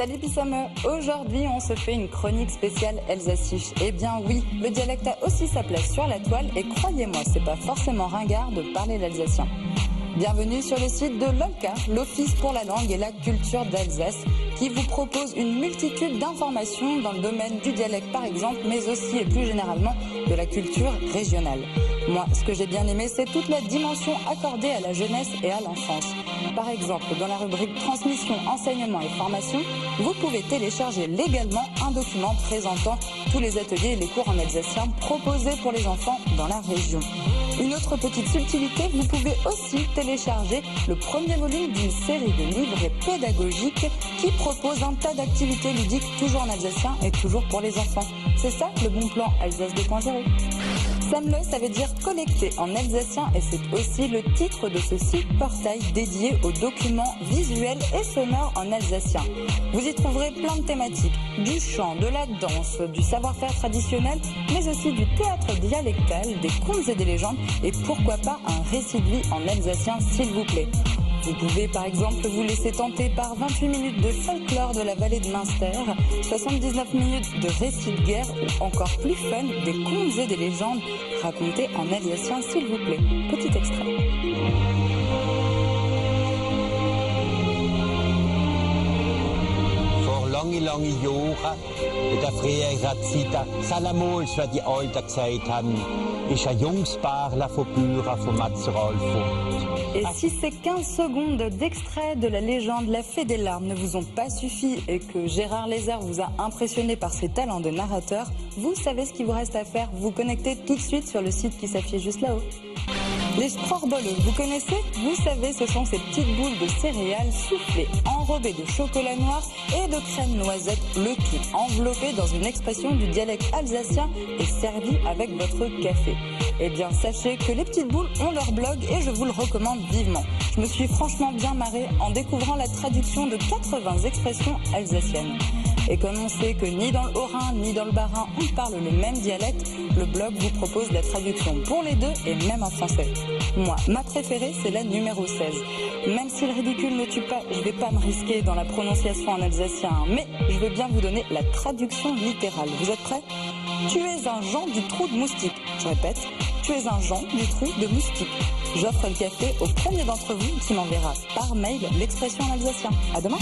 Salut Pissame, aujourd'hui on se fait une chronique spéciale Elsassiche. Eh bien oui, le dialecte a aussi sa place sur la toile et croyez-moi, c'est pas forcément ringard de parler l'alsacien. Bienvenue sur le site de l'OLCA, l'Office pour la langue et la culture d'Alsace, qui vous propose une multitude d'informations dans le domaine du dialecte par exemple, mais aussi et plus généralement de la culture régionale. Moi, ce que j'ai bien aimé, c'est toute la dimension accordée à la jeunesse et à l'enfance. Par exemple, dans la rubrique transmission, enseignement et formation, vous pouvez télécharger légalement un document présentant tous les ateliers et les cours en alsacien proposés pour les enfants dans la région. Une autre petite subtilité, vous pouvez aussi télécharger le premier volume d'une série de livrets pédagogiques qui propose un tas d'activités ludiques toujours en alsacien et toujours pour les enfants. C'est ça le bon plan Alsace 2.0. Samle, ça veut dire collecté en alsacien et c'est aussi le titre de ce site portail dédié aux documents visuels et sonores en alsacien. Vous y trouverez plein de thématiques, du chant, de la danse, du savoir-faire traditionnel, mais aussi du théâtre dialectal, des contes et des légendes et pourquoi pas un récit de vie en alsacien s'il vous plaît. Vous pouvez par exemple vous laisser tenter par 28 minutes de folklore de la vallée de Münster, 79 minutes de récits de guerre ou encore plus fun, des contes et des légendes racontés en alsacien s'il vous plaît. Petit extrait. Lange Jahre, in der früheren Zeit, Salamol, wie die Alten gesagt haben, ist ein Jungspaarler von Büren von Matzeralfurt. Et si ces 15 secondes d'extrait de la légende La Fée des Larmes ne vous ont pas suffi et que Gérard Lézard vous a impressionné par ses talents de narrateur, vous savez ce qu'il vous reste à faire, vous connectez tout de suite sur le site qui s'affiche juste là-haut. Les Sprorbollen, vous connaissez? Vous savez, ce sont ces petites boules de céréales soufflées, enrobées de chocolat noir et de crème noisette, le tout enveloppé dans une expression du dialecte alsacien et servi avec votre café. Eh bien, sachez que les petites boules ont leur blog et je vous le recommande vivement. Je me suis franchement bien marrée en découvrant la traduction de 80 expressions alsaciennes. Et comme on sait que ni dans le Haut-Rhin ni dans le Bas-Rhin on parle le même dialecte, le blog vous propose la traduction pour les deux et même en français. Moi, ma préférée, c'est la numéro 16. Même si le ridicule ne tue pas, je vais pas me risquer dans la prononciation en alsacien, mais je vais bien vous donner la traduction littérale. Vous êtes prêts? Tu es un Jean du trou de moustique. Je répète, tu es un Jean du trou de moustique. J'offre le café au premier d'entre vous qui m'enverra par mail l'expression en alsacien. À demain.